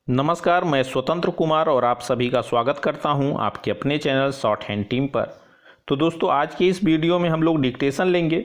नमस्कार, मैं स्वतंत्र कुमार और आप सभी का स्वागत करता हूं आपके अपने चैनल शॉर्ट हैंड टीम पर। तो दोस्तों, आज के इस वीडियो में हम लोग डिक्टेशन लेंगे,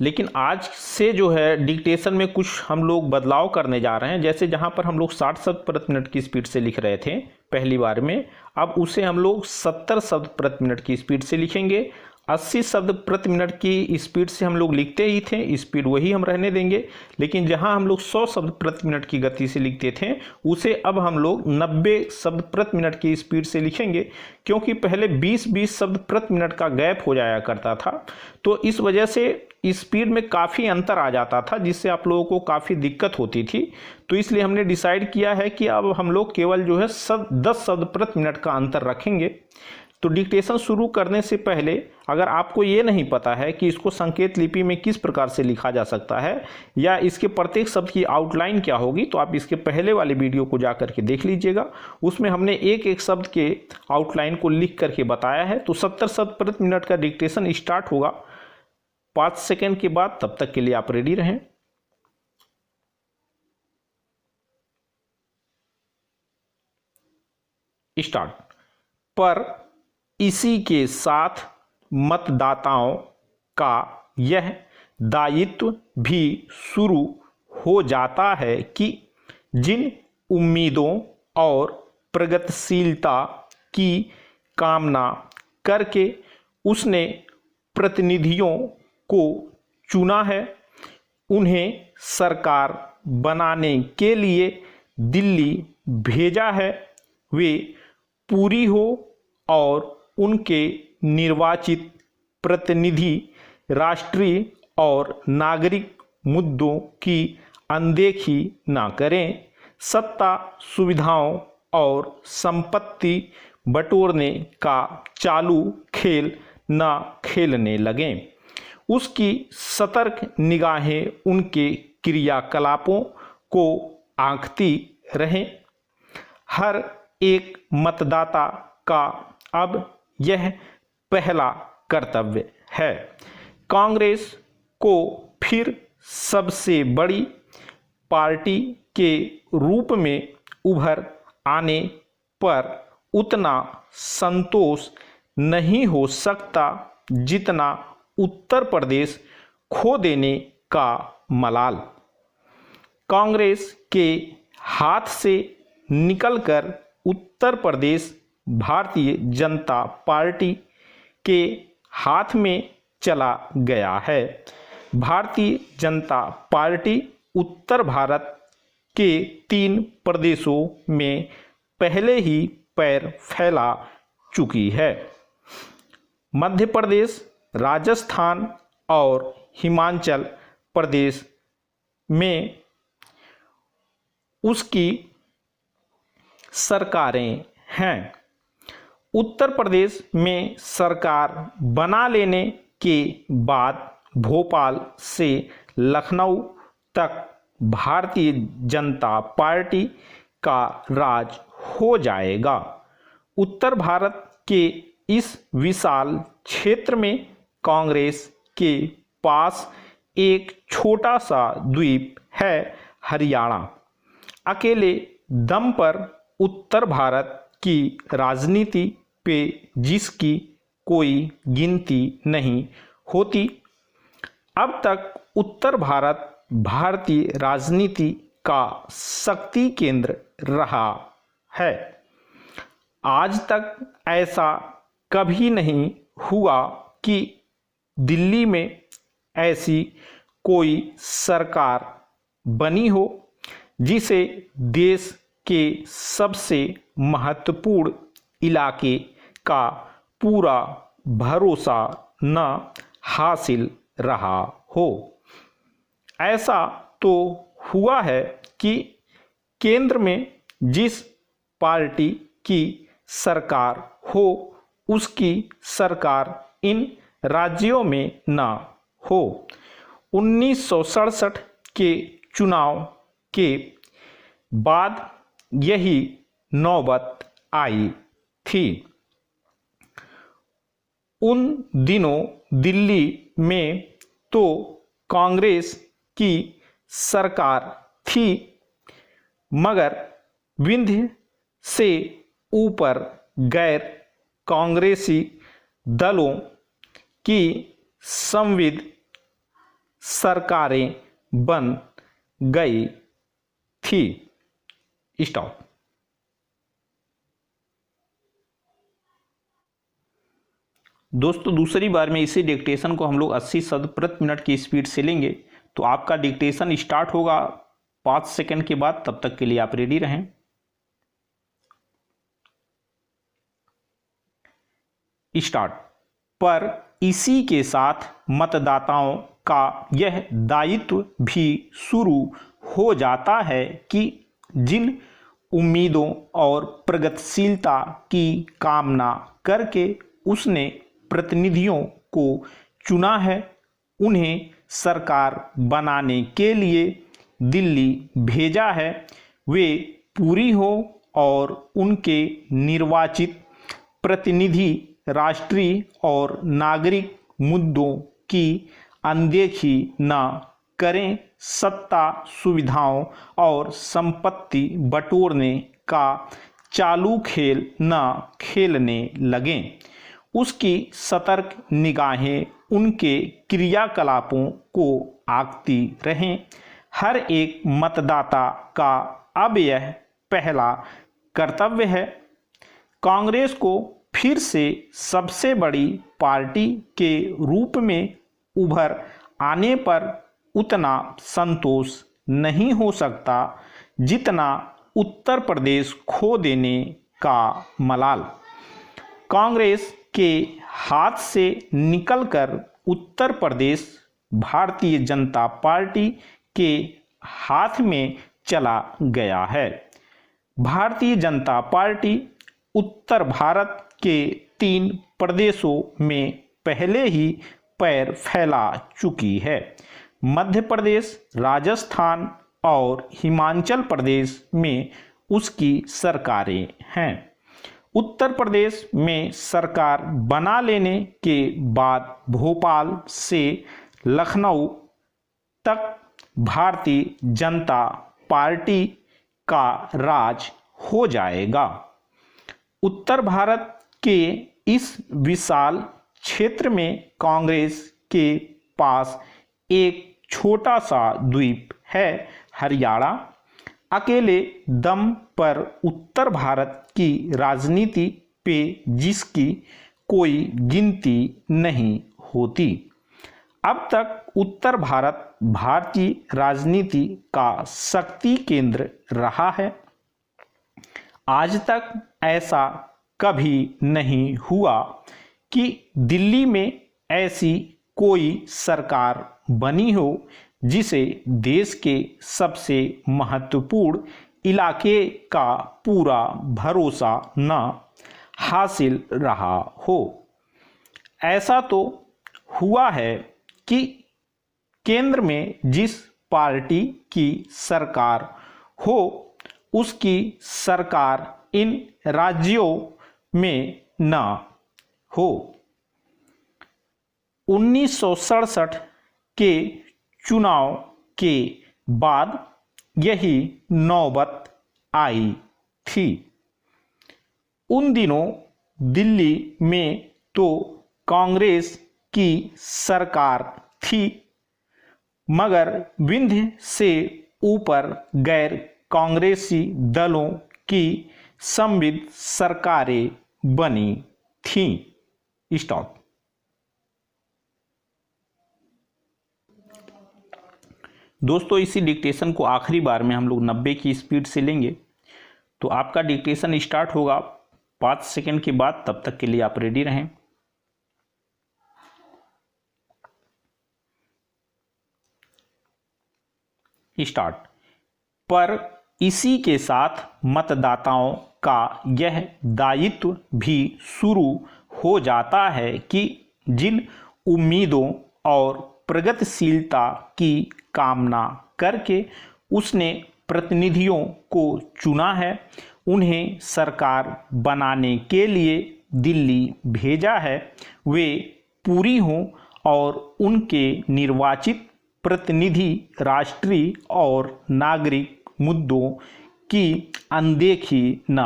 लेकिन आज से जो है डिक्टेशन में कुछ हम लोग बदलाव करने जा रहे हैं। जैसे जहां पर हम लोग 60 शब्द प्रति मिनट की स्पीड से लिख रहे थे पहली बार में, अब उसे हम लोग 70 शब्द प्रति मिनट की स्पीड से लिखेंगे। 80 शब्द प्रति मिनट की स्पीड से हम लोग लिखते ही थे, स्पीड वही हम रहने देंगे, लेकिन जहां हम लोग 100 शब्द प्रति मिनट की गति से लिखते थे उसे अब हम लोग 90 शब्द प्रति मिनट की स्पीड से लिखेंगे, क्योंकि पहले 20-20 शब्द प्रति मिनट का गैप हो जाया करता था। तो इस वजह से स्पीड में काफ़ी अंतर आ जाता था, जिससे आप लोगों को काफ़ी दिक्कत होती थी। तो इसलिए हमने डिसाइड किया है कि अब हम लोग केवल जो है 10 शब्द प्रति मिनट का अंतर रखेंगे। तो डिक्टेशन शुरू करने से पहले अगर आपको ये नहीं पता है कि इसको संकेत लिपि में किस प्रकार से लिखा जा सकता है या इसके प्रत्येक शब्द की आउटलाइन क्या होगी, तो आप इसके पहले वाले वीडियो को जा करके देख लीजिएगा। उसमें हमने एक एक शब्द के आउटलाइन को लिख करके बताया है। तो 70 शब्द प्रति मिनट का डिक्टेशन स्टार्ट होगा 5 सेकेंड के बाद। तब तक के लिए आप रेडी रहें। स्टार्ट। पर इसी के साथ मतदाताओं का यह दायित्व भी शुरू हो जाता है कि जिन उम्मीदों और प्रगतिशीलता की कामना करके उसने प्रतिनिधियों को चुना है, उन्हें सरकार बनाने के लिए दिल्ली भेजा है, वे पूरी हो और उनके निर्वाचित प्रतिनिधि राष्ट्रीय और नागरिक मुद्दों की अनदेखी ना करें, सत्ता सुविधाओं और संपत्ति बटोरने का चालू खेल ना खेलने लगें, उसकी सतर्क निगाहें उनके क्रियाकलापों को आंकती रहें। हर एक मतदाता का अब यह पहला कर्तव्य है, कांग्रेस को फिर सबसे बड़ी पार्टी के रूप में उभर आने पर उतना संतोष नहीं हो सकता जितना उत्तर प्रदेश खो देने का मलाल। कांग्रेस के हाथ से निकलकर उत्तर प्रदेश भारतीय जनता पार्टी के हाथ में चला गया है। भारतीय जनता पार्टी उत्तर भारत के 3 प्रदेशों में पहले ही पैर फैला चुकी है। मध्य प्रदेश, राजस्थान और हिमाचल प्रदेश में उसकी सरकारें हैं। उत्तर प्रदेश में सरकार बना लेने के बाद भोपाल से लखनऊ तक भारतीय जनता पार्टी का राज हो जाएगा। उत्तर भारत के इस विशाल क्षेत्र में कांग्रेस के पास एक छोटा सा द्वीप है, हरियाणा। अकेले दम पर उत्तर भारत की राजनीति पे जिसकी कोई गिनती नहीं होती। अब तक उत्तर भारत भारतीय राजनीति का शक्ति केंद्र रहा है। आज तक ऐसा कभी नहीं हुआ कि दिल्ली में ऐसी कोई सरकार बनी हो जिसे देश के सबसे महत्वपूर्ण इलाके का पूरा भरोसा न हासिल रहा हो। ऐसा तो हुआ है कि केंद्र में जिस पार्टी की सरकार हो उसकी सरकार इन राज्यों में न हो। 1967 के चुनाव के बाद यही नौबत आई थी। उन दिनों दिल्ली में तो कांग्रेस की सरकार थी, मगर विंध्य से ऊपर गैर कांग्रेसी दलों की संविद सरकारें बन गई थी। स्टॉप। दोस्तों दूसरी बार में इसी डिक्टेशन को हम लोग 80 शब्द प्रति मिनट की स्पीड से लेंगे, तो आपका डिक्टेशन स्टार्ट होगा 5 सेकंड के बाद। तब तक के लिए आप रेडी रहें। स्टार्ट। पर इसी के साथ मतदाताओं का यह दायित्व भी शुरू हो जाता है कि जिन उम्मीदों और प्रगतिशीलता की कामना करके उसने प्रतिनिधियों को चुना है, उन्हें सरकार बनाने के लिए दिल्ली भेजा है, वे पूरी हो और उनके निर्वाचित प्रतिनिधि राष्ट्रीय और नागरिक मुद्दों की अनदेखी न करें, सत्ता सुविधाओं और संपत्ति बटोरने का चालू खेल न खेलने लगें, उसकी सतर्क निगाहें उनके क्रियाकलापों को आंकती रहें। हर एक मतदाता का अब यह पहला कर्तव्य है, कांग्रेस को फिर से सबसे बड़ी पार्टी के रूप में उभर आने पर उतना संतोष नहीं हो सकता जितना उत्तर प्रदेश खो देने का मलाल। कांग्रेस के हाथ से निकलकर उत्तर प्रदेश भारतीय जनता पार्टी के हाथ में चला गया है। भारतीय जनता पार्टी उत्तर भारत के 3 प्रदेशों में पहले ही पैर फैला चुकी है। मध्य प्रदेश, राजस्थान और हिमाचल प्रदेश में उसकी सरकारें हैं। उत्तर प्रदेश में सरकार बना लेने के बाद भोपाल से लखनऊ तक भारतीय जनता पार्टी का राज हो जाएगा। उत्तर भारत के इस विशाल क्षेत्र में कांग्रेस के पास एक छोटा सा द्वीप है, हरियाणा। अकेले दम पर उत्तर भारत की राजनीति पे जिसकी कोई गिनती नहीं होती। अब तक उत्तर भारत भारतीय राजनीति का शक्ति केंद्र रहा है। आज तक ऐसा कभी नहीं हुआ कि दिल्ली में ऐसी कोई सरकार बनी हो जिसे देश के सबसे महत्वपूर्ण इलाके का पूरा भरोसा न हासिल रहा हो। ऐसा तो हुआ है कि केंद्र में जिस पार्टी की सरकार हो उसकी सरकार इन राज्यों में न हो। 1967 के चुनाव के बाद यही नौबत आई थी। उन दिनों दिल्ली में तो कांग्रेस की सरकार थी, मगर विंध्य से ऊपर गैर कांग्रेसी दलों की संविद सरकारें बनी थीं। स्टॉप। दोस्तों इसी डिक्टेशन को आखिरी बार में हम लोग 90 की स्पीड से लेंगे, तो आपका डिक्टेशन स्टार्ट होगा 5 सेकंड के बाद। तब तक के लिए आप रेडी रहें। स्टार्ट। पर इसी के साथ मतदाताओं का यह दायित्व भी शुरू हो जाता है कि जिन उम्मीदों और प्रगतिशीलता की कामना करके उसने प्रतिनिधियों को चुना है, उन्हें सरकार बनाने के लिए दिल्ली भेजा है, वे पूरी हों और उनके निर्वाचित प्रतिनिधि राष्ट्रीय और नागरिक मुद्दों की अनदेखी न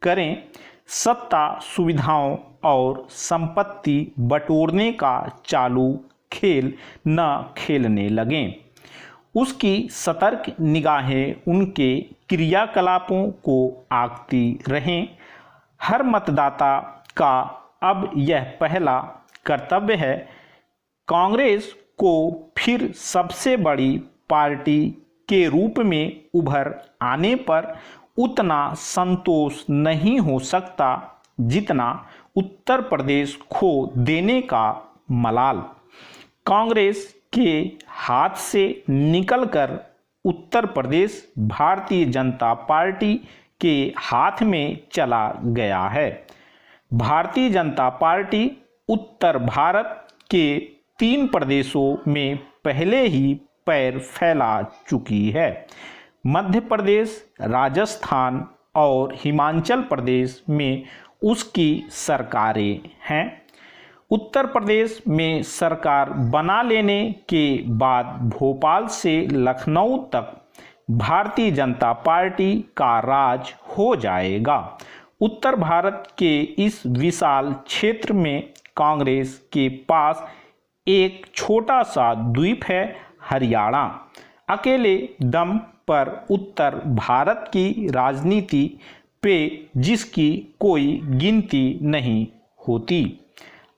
करें, सत्ता सुविधाओं और संपत्ति बटोरने का चालू खेल न खेलने लगें। उसकी सतर्क निगाहें उनके क्रियाकलापों को आंकती रहें। हर मतदाता का अब यह पहला कर्तव्य है, कांग्रेस को फिर सबसे बड़ी पार्टी के रूप में उभर आने पर उतना संतोष नहीं हो सकता जितना उत्तर प्रदेश खो देने का मलाल। कांग्रेस के हाथ से निकलकर उत्तर प्रदेश भारतीय जनता पार्टी के हाथ में चला गया है। भारतीय जनता पार्टी उत्तर भारत के 3 प्रदेशों में पहले ही पैर फैला चुकी है। मध्य प्रदेश, राजस्थान और हिमाचल प्रदेश में उसकी सरकारें हैं। उत्तर प्रदेश में सरकार बना लेने के बाद भोपाल से लखनऊ तक भारतीय जनता पार्टी का राज हो जाएगा। उत्तर भारत के इस विशाल क्षेत्र में कांग्रेस के पास एक छोटा सा द्वीप है, हरियाणा। अकेले दम पर उत्तर भारत की राजनीति पे जिसकी कोई गिनती नहीं होती।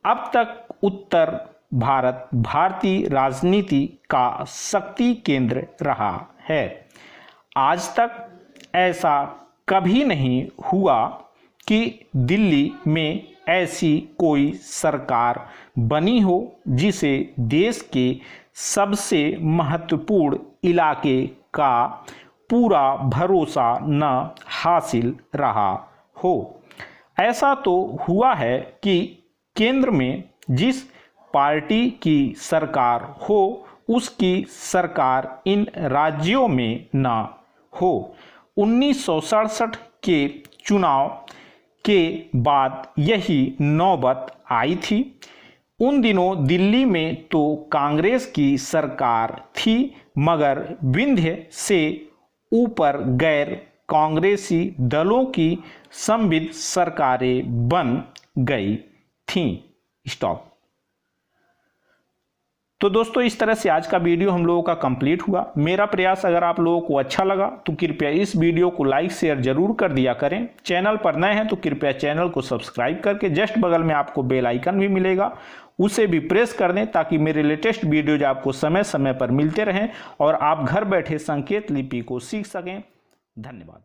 अब तक उत्तर भारत भारतीय राजनीति का शक्ति केंद्र रहा है। आज तक ऐसा कभी नहीं हुआ कि दिल्ली में ऐसी कोई सरकार बनी हो जिसे देश के सबसे महत्वपूर्ण इलाके का पूरा भरोसा न हासिल रहा हो। ऐसा तो हुआ है कि केंद्र में जिस पार्टी की सरकार हो उसकी सरकार इन राज्यों में न हो। 1967 के चुनाव के बाद यही नौबत आई थी। उन दिनों दिल्ली में तो कांग्रेस की सरकार थी, मगर विंध्य से ऊपर गैर कांग्रेसी दलों की संविध सरकारें बन गई थीं। स्टॉप। तो दोस्तों, इस तरह से आज का वीडियो हम लोगों का कंप्लीट हुआ। मेरा प्रयास अगर आप लोगों को अच्छा लगा तो कृपया इस वीडियो को लाइक शेयर जरूर कर दिया करें। चैनल पर नए हैं तो कृपया चैनल को सब्सक्राइब करके जस्ट बगल में आपको बेल आइकन भी मिलेगा, उसे भी प्रेस कर दें ताकि मेरे लेटेस्ट वीडियोज आपको समय समय पर मिलते रहें और आप घर बैठे संकेत लिपि को सीख सकें। धन्यवाद।